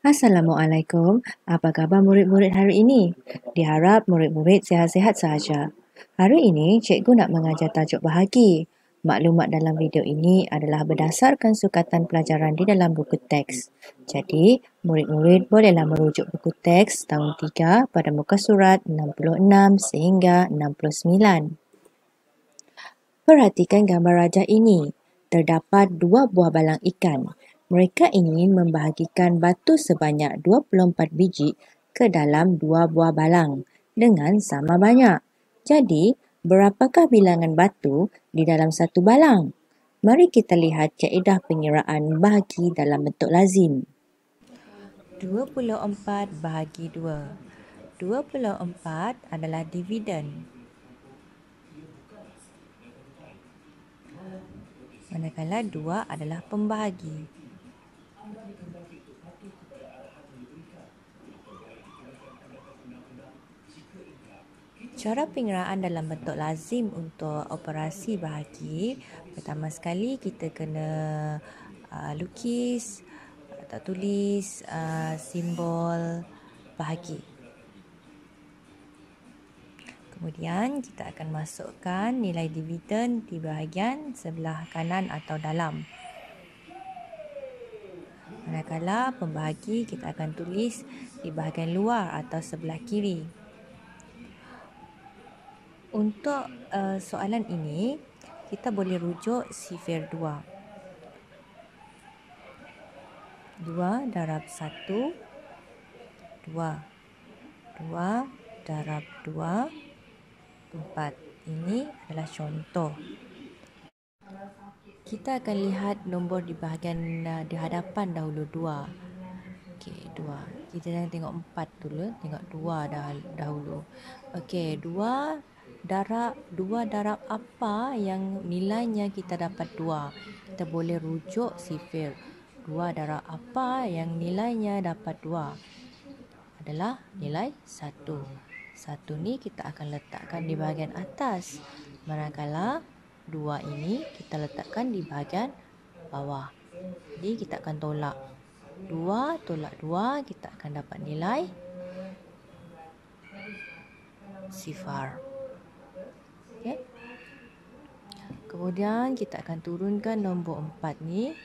Assalamualaikum. Apa khabar murid-murid hari ini? Diharap murid-murid sihat-sihat sahaja. Hari ini, cikgu nak mengajar tajuk bahagi. Maklumat dalam video ini adalah berdasarkan sukatan pelajaran di dalam buku teks. Jadi, murid-murid bolehlah merujuk buku teks tahun 3 pada muka surat 66 sehingga 69. Perhatikan gambar rajah ini. Terdapat 2 buah balang ikan. Mereka ingin membahagikan batu sebanyak 24 biji ke dalam 2 buah balang dengan sama banyak. Jadi, berapakah bilangan batu di dalam satu balang? Mari kita lihat kaedah pengiraan bahagi dalam bentuk lazim. 24 bahagi 2. 24 adalah dividen. Manakala 2 adalah pembahagi. Cara pengiraan dalam bentuk lazim untuk operasi bahagi, pertama sekali kita kena lukis atau tulis simbol bahagi. Kemudian kita akan masukkan nilai dividen di bahagian sebelah kanan atau dalam. Manakala pembahagi kita akan tulis di bahagian luar atau sebelah kiri. Untuk soalan ini, kita boleh rujuk sifir 2. 2 darab 1, 2. 2 darab 2, 4. Ini adalah contoh. Kita akan lihat nombor di bahagian di hadapan dahulu 2. Okey, 2. Kita jangan tengok 4 dulu, tengok 2 dahulu. Okey, 2 darab apa yang nilainya kita dapat 2. Kita boleh rujuk sifir. 2 darab apa yang nilainya dapat 2 adalah nilai 1. 1 ni kita akan letakkan di bahagian atas. Manakala 2 ini kita letakkan di bahagian bawah. Jadi kita akan tolak. 2 tolak 2, kita akan dapat nilai sifar. Okay. Kemudian kita akan turunkan nombor 4 ni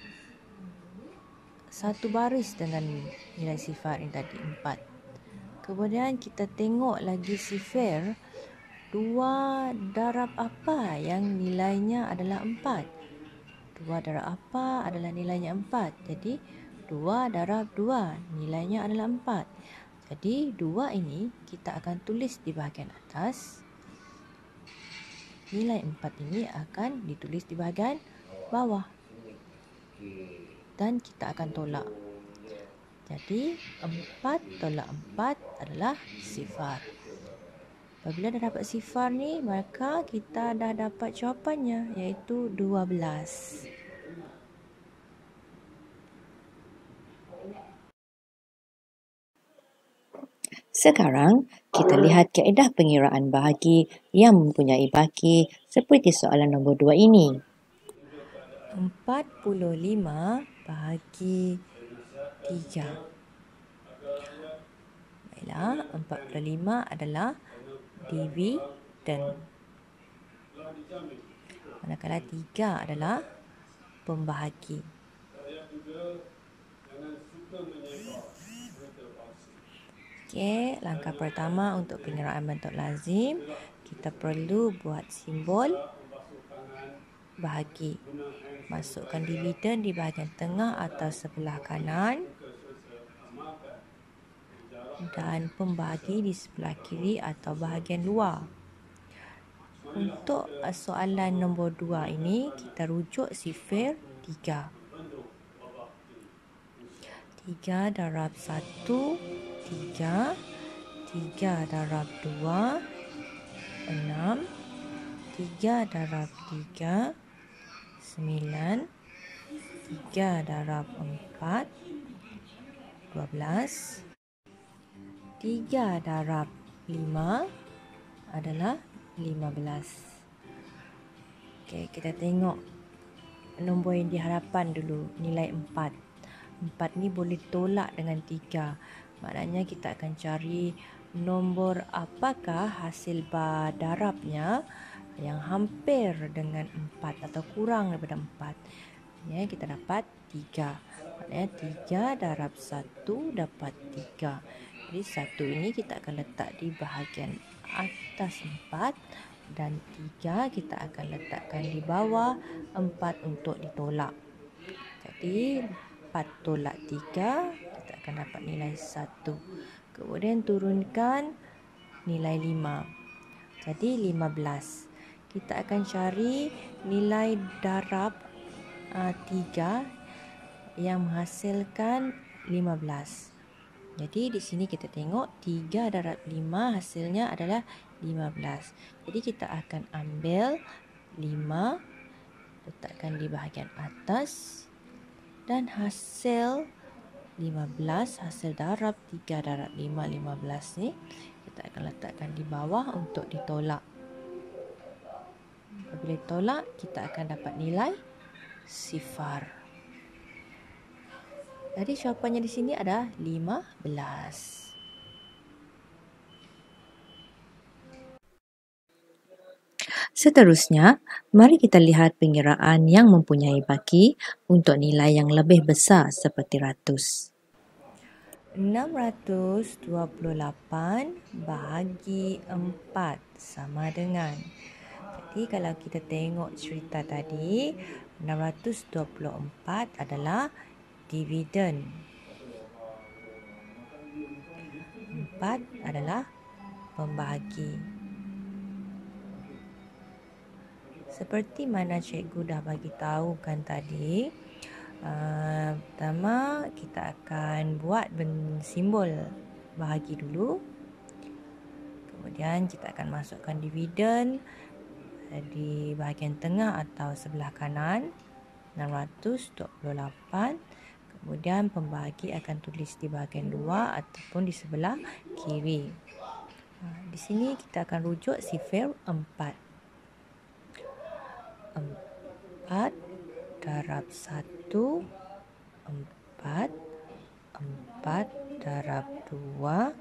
satu baris dengan nilai sifar yang tadi 4. Kemudian kita tengok lagi sifir. 2 darab apa yang nilainya adalah 4. 2 darab apa adalah nilainya 4. Jadi 2 darab 2 nilainya adalah 4. Jadi 2 ini kita akan tulis di bahagian atas. Nilai 4 ini akan ditulis di bahagian bawah. Dan kita akan tolak. Jadi 4 tolak 4 adalah sifar. Apabila dah dapat sifar ni, maka kita dah dapat jawapannya, iaitu 12. Sekarang, kita lihat kaedah pengiraan bahagi yang mempunyai baki seperti soalan nombor 2 ini. 45 bahagi 3. Baiklah, 45 adalah dividen. Manakala 3 adalah pembahagi. Okey, langkah pertama untuk pengiraan bentuk lazim, kita perlu buat simbol bahagi. Masukkan dividen di bahagian tengah atau sebelah kanan dan pembahagi di sebelah kiri atau bahagian luar. Untuk soalan nombor 2 ini, kita rujuk sifir 3. 3 darab 1, 3. 3 darab 2, 6. 3 darab 3, 9. 3 darab 4, 12. 3 darab 5 adalah 15. Okey, kita tengok nombor yang di hadapan dulu, nilai 4. 4 ni boleh tolak dengan 3. Maknanya kita akan cari nombor apakah hasil bar darabnya yang hampir dengan 4 atau kurang daripada 4. Ya, kita dapat 3. Maknanya 3 darab 1 dapat 3. Jadi 1 ini kita akan letak di bahagian atas 4 dan 3 kita akan letakkan di bawah 4 untuk ditolak. Jadi 4 tolak 3, kita akan dapat nilai 1. Kemudian turunkan nilai 5. Jadi 15. Kita akan cari nilai darab 3 yang menghasilkan 15. Jadi di sini kita tengok 3 darab 5 hasilnya adalah 15. Jadi kita akan ambil 5, letakkan di bahagian atas, dan hasil 15, hasil darab 3 darab 5, 15 ni kita akan letakkan di bawah untuk ditolak. Apabila ditolak, kita akan dapat nilai 0. Jadi jawapannya di sini ada 15. Seterusnya, mari kita lihat pengiraan yang mempunyai baki untuk nilai yang lebih besar seperti ratus. 628 bahagi 4 sama dengan. Jadi kalau kita tengok cerita tadi, 624 adalah dividen. 4 adalah pembahagi. Seperti mana cikgu dah bagi tahu kan tadi, pertama kita akan buat simbol bahagi dulu. Kemudian kita akan masukkan dividen di bahagian tengah atau sebelah kanan, 628. Kemudian pembahagi akan tulis di bahagian luar ataupun di sebelah kiri. Di sini kita akan rujuk sifar 4. 4 darab 1, 4. 4 darab 2,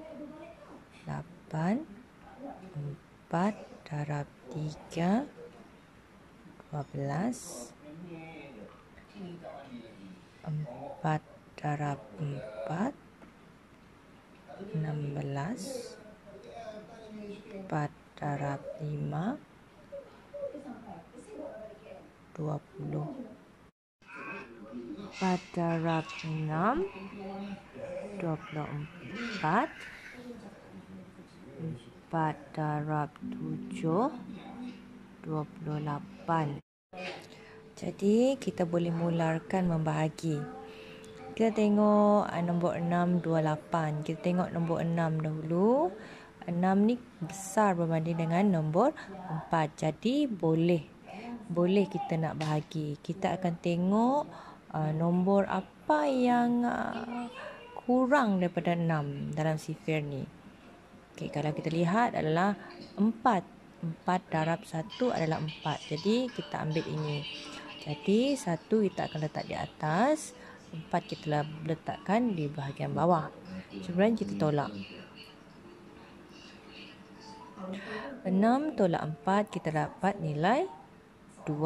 8. 4 darab 3, 12. 4 darab 4, 16. 4 darab 5, 20. 4 darab 6, 24. 4 darab 7, 28. Jadi kita boleh mulakan membahagi. Kita tengok nombor 6, 28. Kita tengok nombor 6 dahulu. 6 ni besar berbanding dengan nombor 4. Jadi boleh kita nak bahagi. Kita akan tengok nombor apa yang kurang daripada 6 dalam sifar ni. Okey, kalau kita lihat adalah 4. 4 darab 1 adalah 4. Jadi kita ambil ini. Jadi 1 kita akan letak di atas, 4 kita letakkan di bahagian bawah. Kemudian kita tolak. 6 tolak 4, kita dapat nilai 2.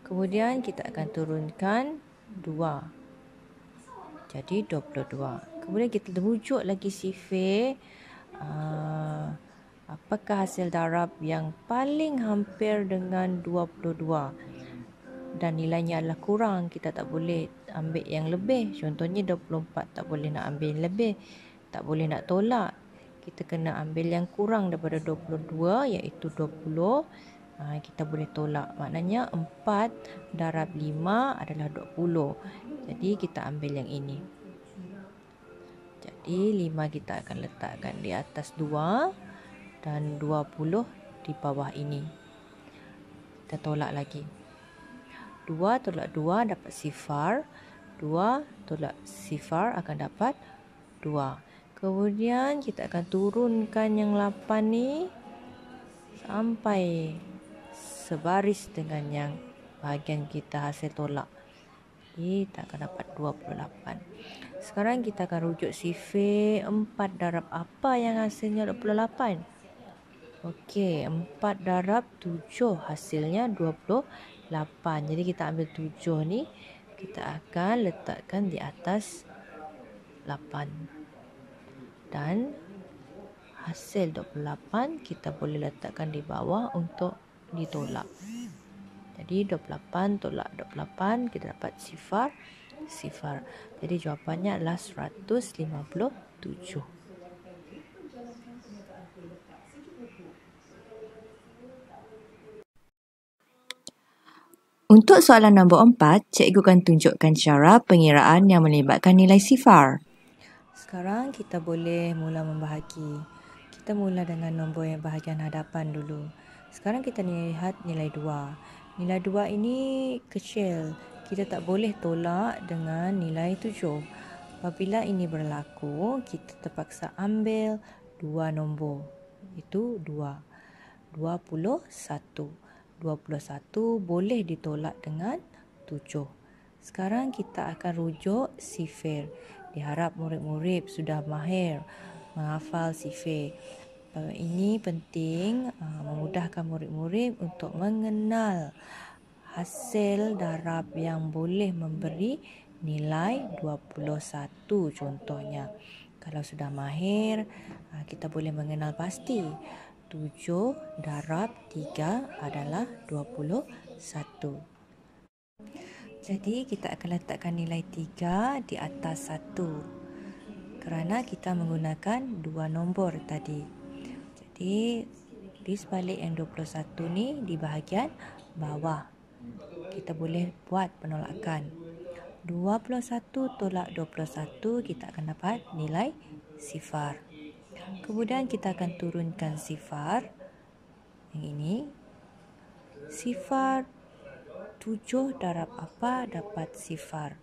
Kemudian kita akan turunkan 2. Jadi 22. Kemudian kita rujuk lagi sifar. Apakah hasil darab yang paling hampir dengan 22? Dan nilainya adalah kurang. Kita tak boleh ambil yang lebih. Contohnya 24 tak boleh nak ambil yang lebih. Tak boleh nak tolak. Kita kena ambil yang kurang daripada 22 iaitu 20. Kita boleh tolak. Maknanya 4 darab 5 adalah 20. Jadi kita ambil yang ini. Jadi 5 kita akan letakkan di atas 2 dan 20 di bawah ini. Kita tolak lagi. 2 tolak 2 dapat 0. 2 tolak 0 akan dapat 2. Kemudian kita akan turunkan yang 8 ni sampai sebaris dengan yang bahagian kita hasil tolak. Jadi kita akan dapat 28. Sekarang kita akan rujuk sifar 4 darab apa yang hasilnya 28? Okey, 4 darab 7 hasilnya 28. Jadi kita ambil 7 ni, kita akan letakkan di atas 8. Dan hasil 28 kita boleh letakkan di bawah untuk ditolak. Jadi 28 tolak 28, kita dapat sifar. Jadi jawapannya adalah 157. Untuk soalan nombor 4, cikgu akan tunjukkan cara pengiraan yang melibatkan nilai sifar. Sekarang kita boleh mula membahagi. Kita mula dengan nombor yang bahagian hadapan dulu. Sekarang kita lihat nilai 2. Nilai 2 ini kecil. Kita tak boleh tolak dengan nilai 7. Apabila ini berlaku, kita terpaksa ambil 2 nombor. Itu 2. 21. 21 boleh ditolak dengan 7. Sekarang kita akan rujuk sifar. Diharap murid-murid sudah mahir menghafal sifar. Ini penting memudahkan murid-murid untuk mengenal hasil darab yang boleh memberi nilai 21 contohnya. Kalau sudah mahir, kita boleh mengenal pasti 7 darab 3 adalah 21. Jadi kita akan letakkan nilai 3 di atas 1 kerana kita menggunakan 2 nombor tadi. Jadi di sebalik yang 21 ni di bahagian bawah kita boleh buat penolakan. 21 tolak 21 kita akan dapat nilai sifar. Kemudian kita akan turunkan sifar yang ini. Sifar 7 darab apa dapat sifar.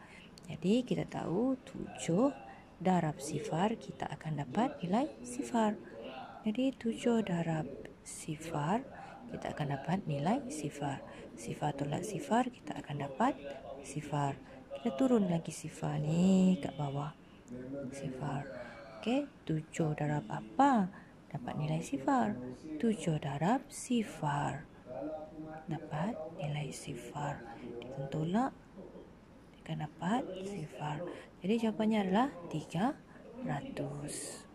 Jadi kita tahu 7 darab sifar kita akan dapat nilai sifar. Jadi 7 darab sifar kita akan dapat nilai sifar. Sifar tolak sifar kita akan dapat sifar. Kita turun lagi sifar ni kat bawah. Sifar. Okey, 7 darab apa dapat nilai sifar? 7 darab sifar dapat nilai sifar. Kita tolak, kita dapat sifar. Jadi jawapannya adalah 300.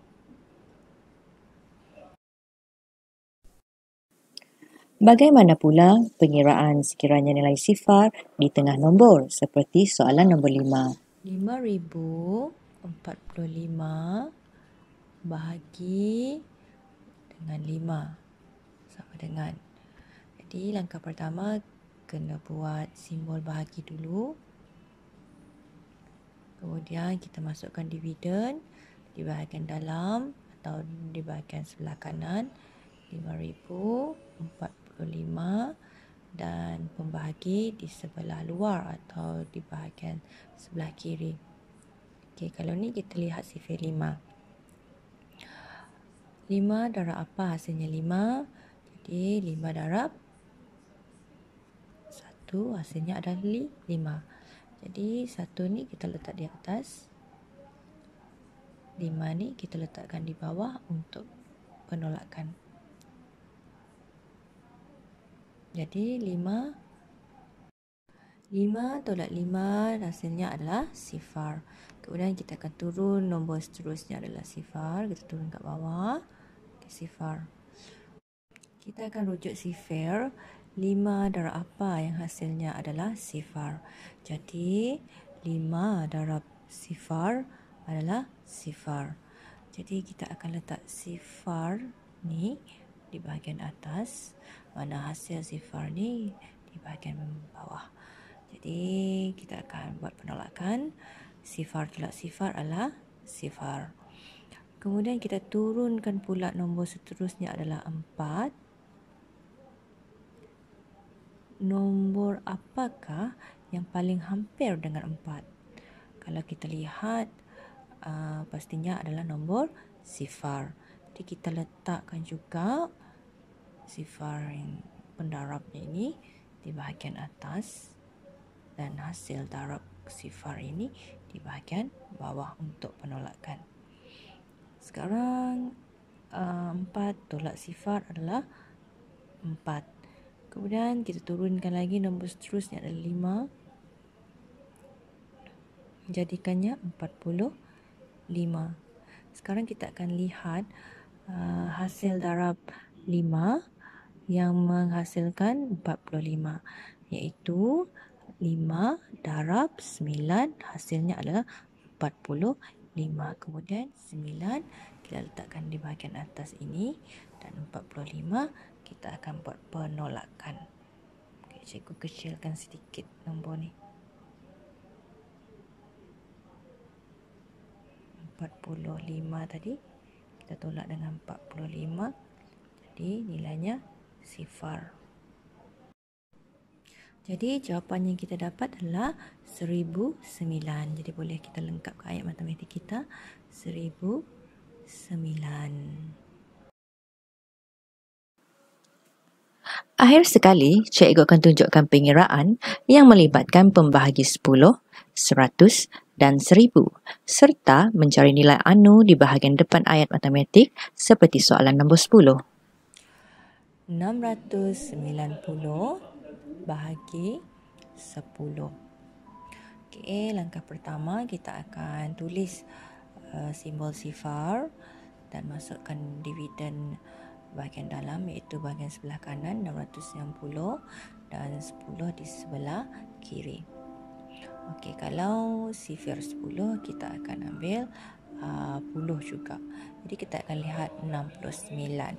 Bagaimana pula pengiraan sekiranya nilai sifar di tengah nombor seperti soalan nombor 5? 5,045 bahagi dengan 5 sama dengan. Jadi langkah pertama kena buat simbol bahagi dulu. Kemudian kita masukkan dividen di bahagian dalam atau di bahagian sebelah kanan. 5,045 dan pembahagi di sebelah luar atau di bahagian sebelah kiri. Okey, kalau ni kita lihat sifar 5. 5 darab apa hasilnya 5? Jadi 5 darab 1 hasilnya adalah 5. Jadi 1 ni kita letak di atas. 5 ni kita letakkan di bawah untuk penolakan. Jadi 5 tolak 5 hasilnya adalah sifar. Kemudian kita akan turun nombor seterusnya adalah sifar. Kita turun kat bawah. Sifar. Kita akan rujuk sifar 5 darab apa yang hasilnya adalah sifar. Jadi 5 darab sifar adalah sifar. Jadi kita akan letak sifar ni di bahagian atas, mana hasil sifar ni di bahagian bawah. Jadi kita akan buat penolakan. Sifar tolak sifar adalah sifar. Kemudian kita turunkan pula nombor seterusnya adalah 4. Nombor apakah yang paling hampir dengan 4? Kalau kita lihat pastinya adalah nombor sifar. Jadi kita letakkan juga sifar yang pendarabnya ini di bahagian atas dan hasil darab sifar ini di bahagian bawah untuk penolakan. Sekarang 4 tolak sifar adalah 4. Kemudian kita turunkan lagi nombor seterusnya adalah 5. Jadikannya 45. Sekarang kita akan lihat hasil darab 5 yang menghasilkan 45, iaitu 5 darab 9 hasilnya adalah 45. Kemudian 9 kita letakkan di bahagian atas ini dan 45 kita akan buat penolakan. Okay, cikgu kecilkan sedikit nombor ni. 45 tadi kita tolak dengan 45, jadi nilainya sifar. Jadi jawapan yang kita dapat adalah 1009. Jadi boleh kita lengkapkan ayat matematik kita 1009. Akhir sekali, cikgu akan tunjukkan pengiraan yang melibatkan pembahagi 10, 100 dan 1000 serta mencari nilai anu di bahagian depan ayat matematik seperti soalan nombor 10. 690 bahagi 10. Okey, langkah pertama kita akan tulis simbol sifar dan masukkan dividen bahagian dalam, iaitu bahagian sebelah kanan 690 dan 10 di sebelah kiri. Okey, kalau sifar 10 kita akan ambil 10 juga. Jadi kita akan lihat 69.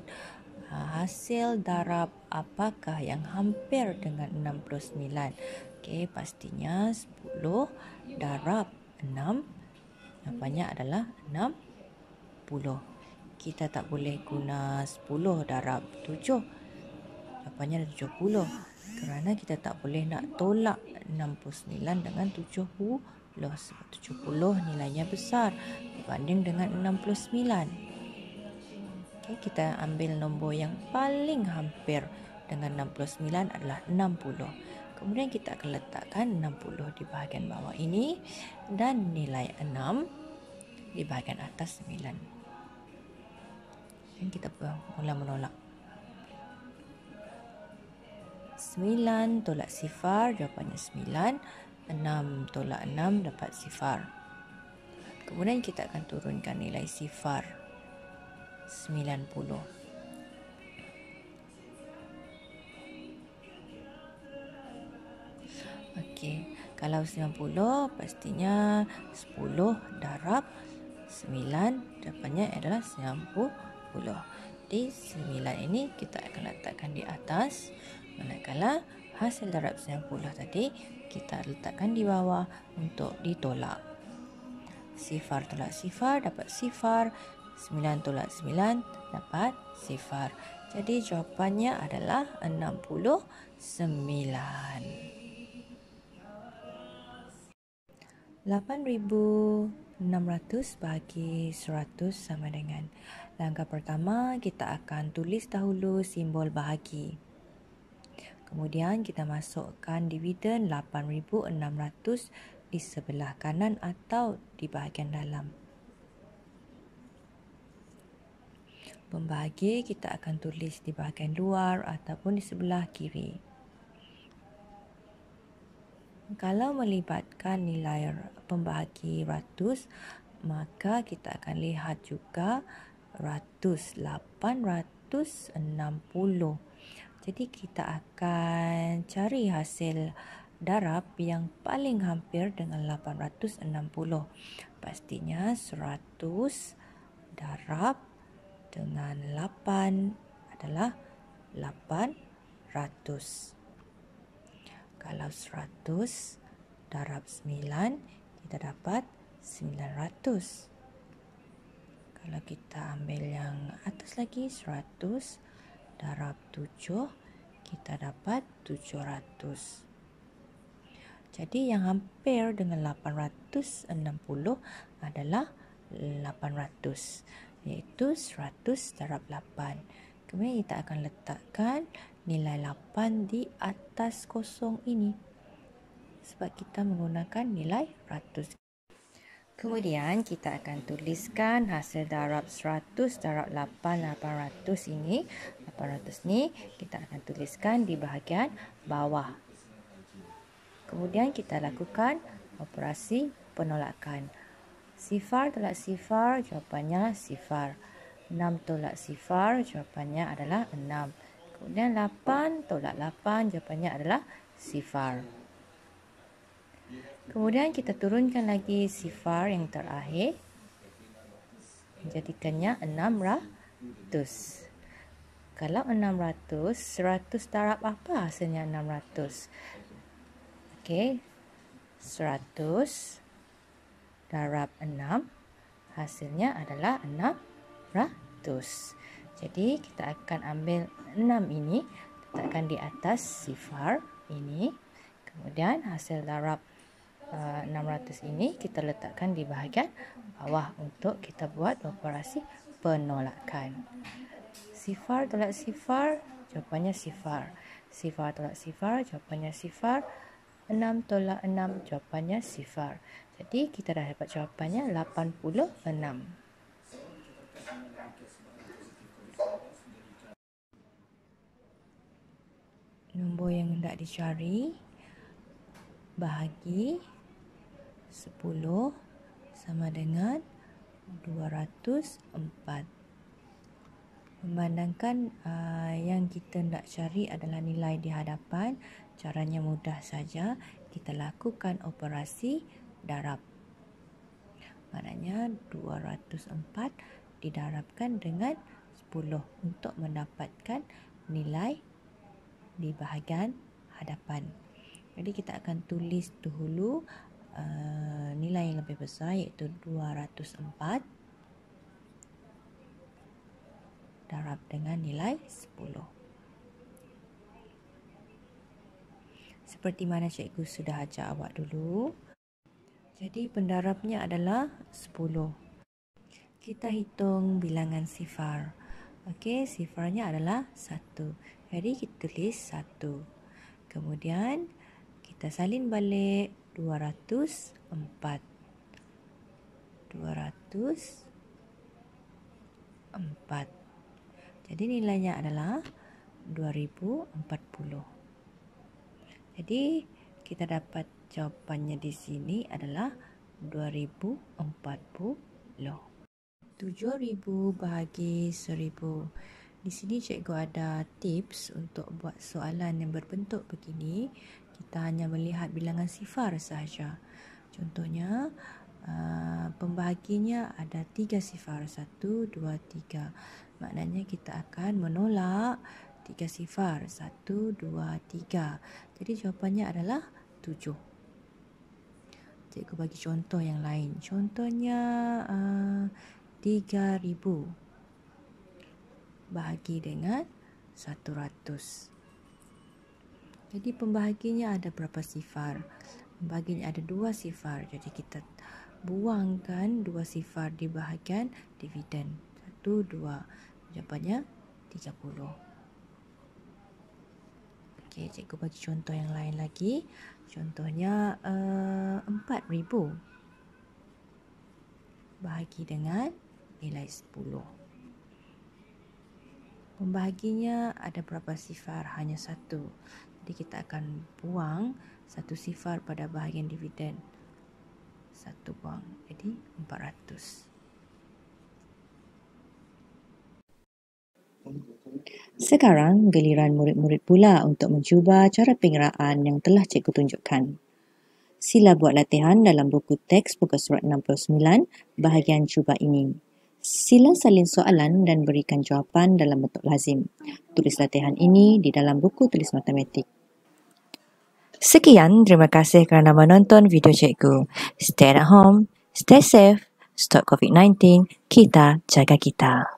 Hasil darab apakah yang hampir dengan 69? Okey, pastinya 10 darab 6 jawapannya adalah 60. Kita tak boleh guna 10 darab 7. Jawapannya adalah 70. Kerana kita tak boleh nak tolak 69 dengan 70. Sebab 70 nilainya besar berbanding dengan 69. Okay, kita ambil nombor yang paling hampir dengan 69 adalah 60. Kemudian kita akan letakkan 60 di bahagian bawah ini dan nilai 6 di bahagian atas 9. Dan kita mula menolak. 9 tolak sifar, jawapannya 9. 6 tolak 6 dapat sifar. Kemudian kita akan turunkan nilai sifar 90. Okey, kalau 90 pastinya 10 darab 9 jawapannya adalah 90. Jadi 9 ini kita akan letakkan di atas, manakala hasil darab 90 tadi kita letakkan di bawah untuk ditolak. Sifar tolak sifar dapat sifar, 9 tolak 9 dapat sifar. Jadi jawapannya adalah 69. 8,600 bagi 100 sama dengan. Langkah pertama, kita akan tulis dahulu simbol bahagi. Kemudian kita masukkan dividen 8,600 di sebelah kanan atau di bahagian dalam. Pembahagi kita akan tulis di bahagian luar ataupun di sebelah kiri. Kalau melibatkan nilai pembahagi ratus, maka kita akan lihat juga ratus, 860. Jadi kita akan cari hasil darab yang paling hampir dengan 860. Pastinya 100 darab dengan 8 adalah 800. Kalau 100 darab 9, kita dapat 900. Kalau kita ambil yang atas lagi, 100 darab 7, kita dapat 700. Jadi yang hampir dengan 860 adalah 800, iaitu 100 darab 8. Kemudian kita akan letakkan nilai 8 di atas kosong ini. sebab kita menggunakan nilai ratus. Kemudian kita akan tuliskan hasil darab 100 darab 800 ini. 800 ni kita akan tuliskan di bahagian bawah. Kemudian kita lakukan operasi penolakan. Sifar tolak sifar, jawapannya sifar. 6 tolak sifar, jawapannya adalah 6. Kemudian 8 tolak 8, jawapannya adalah sifar. Kemudian kita turunkan lagi sifar yang terakhir. Menjadikannya 600. Kalau 600, 100 darab apa hasilnya 600? Okey. 100 darab 6 hasilnya adalah 600. Jadi kita akan ambil 6 ini, letakkan di atas sifar ini. Kemudian hasil darab 600 ini kita letakkan di bahagian bawah untuk kita buat operasi penolakan. Sifar tolak sifar, jawapannya sifar. Sifar tolak sifar, jawapannya sifar. 6 tolak 6, jawapannya sifar. Jadi kita dah dapat jawapannya 86. Nombor yang hendak dicari, bahagi 10 sama dengan 204. Memandangkan yang kita nak cari adalah nilai di hadapan, caranya mudah saja. Kita lakukan operasi darab. Maknanya 204 didarabkan dengan 10 untuk mendapatkan nilai di bahagian hadapan. Jadi kita akan tulis dahulu nilai yang lebih besar, iaitu 204 darab dengan nilai 10. Seperti mana cikgu sudah ajar awak dulu. Jadi pendarabnya adalah 10. Kita hitung bilangan sifar. Okey, sifarnya adalah 1. Jadi kita tulis 1. Kemudian kita salin balik 204. 204. Jadi nilainya adalah 2040. Jadi kita dapat jawapannya di sini adalah 2040. 7,000 bahagi 1,000. Di sini cikgu ada tips untuk buat soalan yang berbentuk begini. Kita hanya melihat bilangan sifar sahaja. Contohnya, pembahaginya ada 3 sifar. 1, 2, 3. Maknanya kita akan menolak 3 sifar. 1, 2, 3. Jadi jawapannya adalah 7. Cikgu bagi contoh yang lain. Contohnya 3,000 bahagi dengan 100. Jadi pembahaginya ada berapa sifar? Pembahaginya ada 2 sifar. Jadi kita buangkan 2 sifar di bahagian dividen. 1, 2. Jawapannya 30. Okey, cikgu bagi contoh yang lain lagi. Contohnya 4,000 bahagi dengan nilai 10. Pembahaginya ada berapa sifar? Hanya 1. Jadi kita akan buang 1 sifar pada bahagian dividen. 1 buang. Jadi 400. Sekarang giliran murid-murid pula untuk mencuba cara pengeraan yang telah cikgu tunjukkan. Sila buat latihan dalam buku teks muka surat 69 bahagian cuba ini. Sila salin soalan dan berikan jawapan dalam bentuk lazim. Tulis latihan ini di dalam buku tulis matematik. Sekian, terima kasih kerana menonton video cikgu. Stay at home, stay safe, stop COVID-19, kita jaga kita.